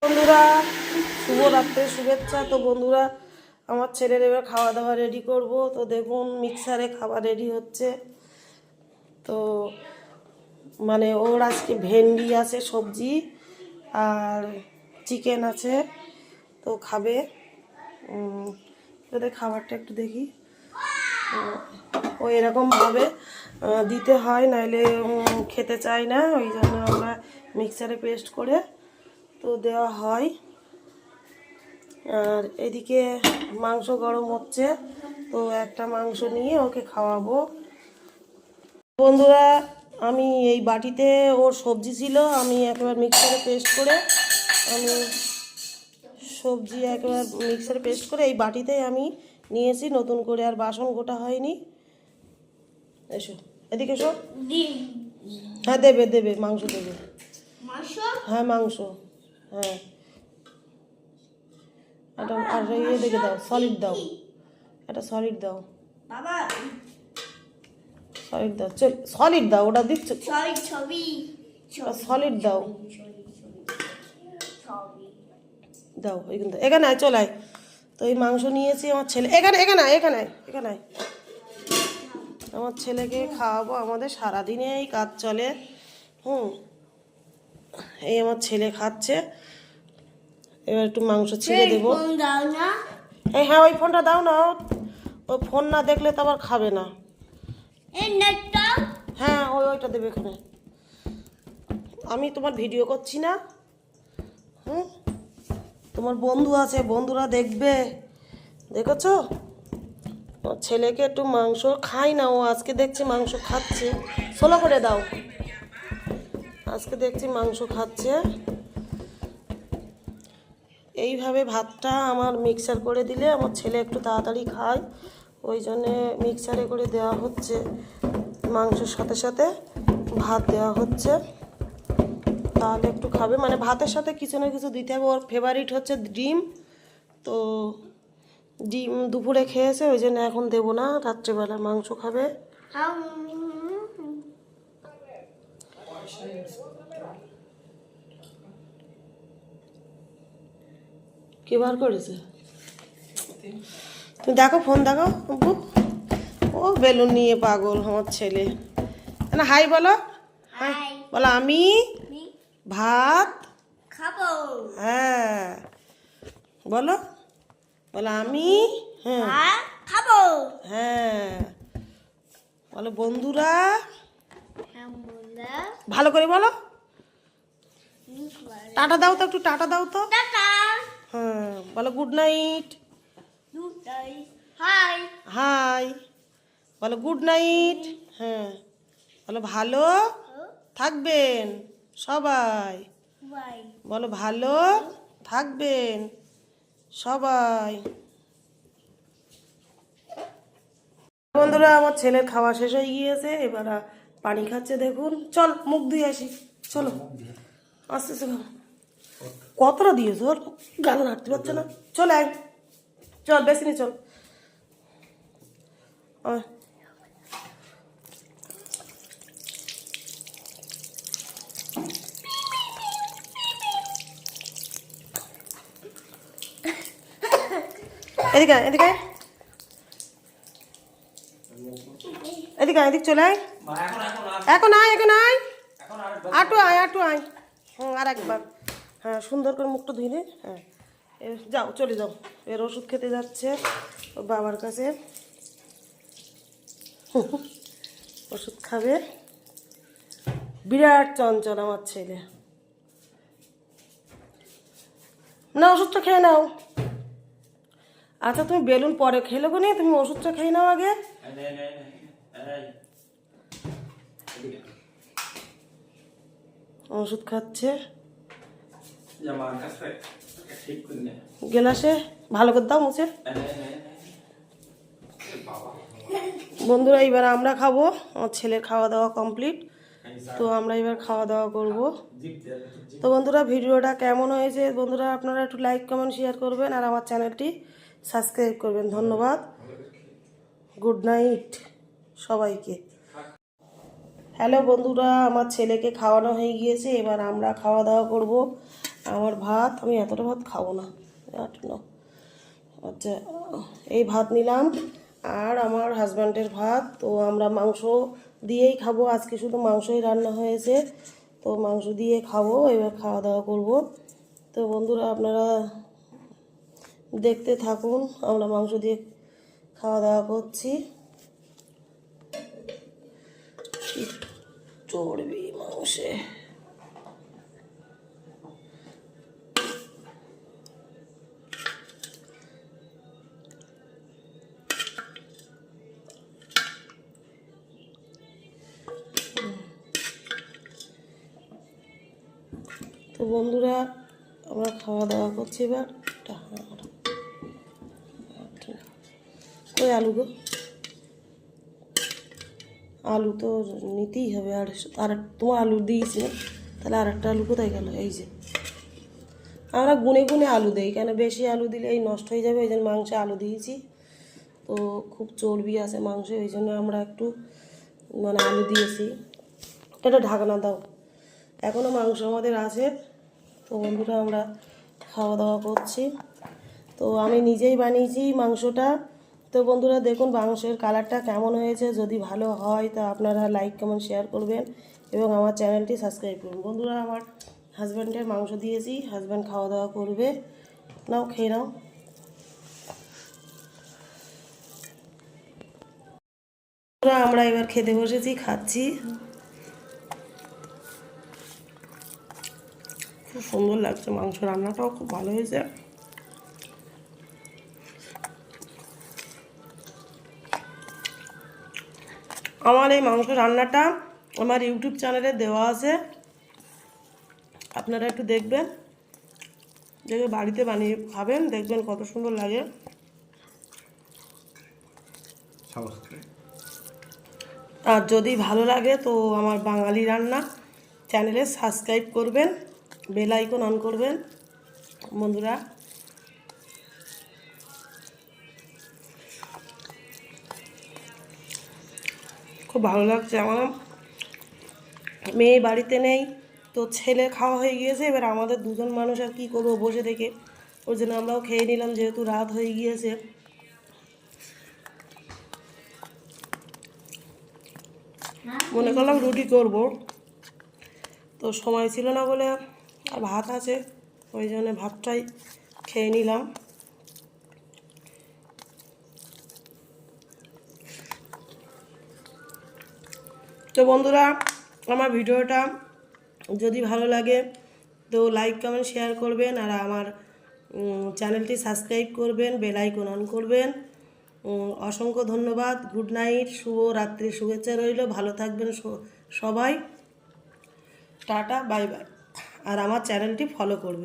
বন্ধুরা শুভরাত্রির শুভেচ্ছা। তো বন্ধুরা আমার ছেলের এবার খাওয়া দাওয়া রেডি করব। তো দেখুন মিক্সারে খাবার রেডি হচ্ছে। তো মানে ওর আজকে ভেন্ডি আছে সবজি আর চিকেন আছে, তো খাবে। ওদের খাবারটা একটু দেখি। ও এরকমভাবে দিতে হয়, নাইলে খেতে চায় না, ওই জন্য আমরা মিক্সারে পেস্ট করে তো দেওয়া হয়। আর এদিকে মাংস গরম হচ্ছে, তো একটা মাংস নিয়ে ওকে খাওয়াবো। বন্ধুরা আমি এই বাটিতে ওর সবজি ছিল, আমি একেবারে মিক্সারে পেস্ট করে এই বাটিতেই আমি নিয়েছি, নতুন করে আর বাসন গোটা হয়নি। এসো এদিকে এসো। হ্যাঁ দেবে দেবে, মাংস দেবে। হ্যাঁ মাংস, হ্যাঁ। এটা আর ইয়ে দেখে দাও, সলিড দাও, এটা সলিড দাও, সলিড দাও, চল সলিড দাও, ওটা দিচ্ছ সলিড দাও, দাও ওইখানে, এখানে আয়, চল আয়। তো এই মাংস নিয়েছি আমার ছেলে, এখানে এখানে এখানে এখানে আমার ছেলেকে খাওয়াবো। আমাদের সারাদিনে এই কাজ চলে। এই আমার ছেলে খাচ্ছে, এবার একটু মাংস ছেড়ে দেবো। হ্যাঁ ওই ফোনটা দাও না, ওই ফোন না দেখলে তো আবার খাবে না। হ্যাঁ ওইটা দেবে এখানে। আমি তোমার ভিডিও করছি না, তোমার বন্ধু আছে, বন্ধুরা দেখবে, দেখেছো? ছেলেকে একটু মাংস খাই না, ও আজকে দেখছি মাংস খাচ্ছে। সোলো করে দাও, আজকে দেখছি মাংস খাচ্ছে। এইভাবে ভাতটা আমার মিক্সার করে দিলে আমার ছেলে একটু তাড়াতাড়ি খায়, ওই জন্যে মিক্সারে করে দেওয়া হচ্ছে। মাংসের সাথে সাথে ভাত দেওয়া হচ্ছে, তাহলে একটু খাবে। মানে ভাতের সাথে কিছু না কিছু দিতে হবে। ওর ফেভারিট হচ্ছে ডিম, তো ডিম দুপুরে খেয়েছে, ওই জন্য এখন দেবো না, রাত্রেবেলা মাংস খাবে। কি বার করেছে তুমি দেখো, ফোন দেখো। ও বেলুন নিয়ে পাগল আমার ছেলে। না হাই বলো, হাই বলো, আমি ভাত খাবো। হ্যাঁ বলো, বলো আমি হ্যাঁ খাবো। হ্যাঁ বলো বন্ধুরা, ভালো করে বলো। টাটা দাও তো, একটু টাটা দাও তো। হ্যাঁ বলো গুড নাইট। হাই হাই বলো গুড নাইট। হ্যাঁ বলো ভালো থাকবেন সবাই, বলো ভালো থাকবেন সবাই। বন্ধুরা আমার ছেলের খাওয়া শেষ হয়ে গিয়েছে, এবার পানি খাচ্ছে। দেখুন, চল মুখ ধুয়ে আসি, চলো আস্তে আস্তে খাবো। কতটা দিয়েছ, ওর গাল নাড়তে পারছে না। চল আয়, চল বেশি নি, চল। এদিকে এদিকে এদিকে এদিক চলে আয়, এখন আয়, এখন আয়, আটু আয়, আটু আয়। আর একবার, হ্যাঁ সুন্দর করে মুখটা ধুইলে। হ্যাঁ যাও, চলে যাও। এর ওষুধ খেতে যাচ্ছে ওর বাবার কাছে, ওষুধ খাবে। বিরাট চঞ্চল আমার ছেলে। না ওষুধটা খেয়ে নাও। আচ্ছা তুমি বেলুন পরে খেলে গো, নিয়ে তুমি ওষুধটা খেয়ে নাও আগে। ওষুধ খাচ্ছে গেলাসে, ভালো করে দাও মুছে। বন্ধুরা এবার আমরা খাবো, আমার ছেলের খাওয়া দাওয়া কমপ্লিট, তো আমরা এবার খাওয়া দাওয়া করব। তো বন্ধুরা ভিডিওটা কেমন হয়েছে বন্ধুরা, আপনারা একটু লাইক কমেন্ট শেয়ার করবেন, আর আমার চ্যানেলটি সাবস্ক্রাইব করবেন। ধন্যবাদ, গুড নাইট সবাইকে। হ্যালো বন্ধুরা, আমার ছেলেকে খাওয়ানো হয়ে গিয়েছে, এবার আমরা খাওয়া দাওয়া করব। আমার ভাত, আমি এতটা ভাত খাবো না। আচ্ছা, এই ভাত নিলাম, আর আমার হাজব্যান্ডের ভাত। তো আমরা মাংস দিয়েই খাবো, আজকে শুধু মাংসই রান্না হয়েছে, তো মাংস দিয়ে খাবো, এবার খাওয়া দাওয়া করব। তো বন্ধুরা আপনারা দেখতে থাকুন, আমরা মাংস দিয়ে খাওয়া দাওয়া করছি। চর্বি মাংসে। তো বন্ধুরা আমরা খাওয়া দাওয়া করছি এবার। ওই আলু গো, আলু তো নিতেই হবে, আর তোমার আলু দিয়েছি না, তাহলে আর একটা আলু কোথায় গেল? এই যে আমরা গুনে গুনে আলু দিই, কেন বেশি আলু দিলে এই নষ্ট হয়ে যাবে, ওই জন্য মাংসে আলু দিয়েছি। তো খুব চর্বি আছে মাংসে, ওই জন্য আমরা একটু মানে আলু দিয়েছি। এটা ঢাকনা দাও, এখনও মাংস আমাদের আছে। তো বন্ধুরা আমরা খাওয়া দাওয়া করছি। তো আমি নিজেই বানিয়েছি মাংসটা। তো বন্ধুরা দেখুন মাংসের কালারটা কেমন হয়েছে, যদি ভালো হয় তা আপনারা লাইক কমেন্ট শেয়ার করবেন এবং আমার চ্যানেলটি সাবস্ক্রাইব করুন। বন্ধুরা আমার হাজব্যান্ডের মাংস দিয়েছি, হাজব্যান্ড খাওয়া দাওয়া করবে, নাও খেয়ে নাও। আমরা এবার খেতে বসেছি, খাচ্ছি। খুব সুন্দর লাগছে, মাংস রান্নাটাও খুব ভালো হয়েছে। আমার এই মাংস রান্নাটা আমার ইউটিউব চ্যানেলে দেওয়া আছে, আপনারা একটু দেখবেন, দেখে বাড়িতে বানিয়ে খাবেন, দেখবেন কত সুন্দর লাগে। আর যদি ভালো লাগে তো আমার বাঙালি রান্না চ্যানেলে সাবস্ক্রাইব করবেন, বেল আইকন অন করবেন। বন্ধুরা খুব ভালো লাগছে। আমার মেয়ে বাড়িতে নেই, তো ছেলে খাওয়া হয়ে গিয়েছে, এবার আমাদের দুজন মানুষ আর কী করবো বসে থেকে, ওই জন্য আমরাও খেয়ে নিলাম, যেহেতু রাত হয়ে গিয়েছে। মনে করলাম রুটি করব, তো সময় ছিল না বলে, আর ভাত আছে, ওই জন্য ভাতটাই খেয়ে নিলাম। তো বন্ধুরা আমার ভিডিওটা যদি ভালো লাগে তো লাইক কমেন্ট শেয়ার করবেন, আর আমার চ্যানেলটি সাবস্ক্রাইব করবেন, বেল আইকন অন করবেন। অসংখ্য ধন্যবাদ। গুড নাইট, শুভ রাত্রি শুভেচ্ছা রইল। ভালো থাকবেন সবাই। Tata, bye bye. আর আমার চ্যানেলটি ফলো করবেন।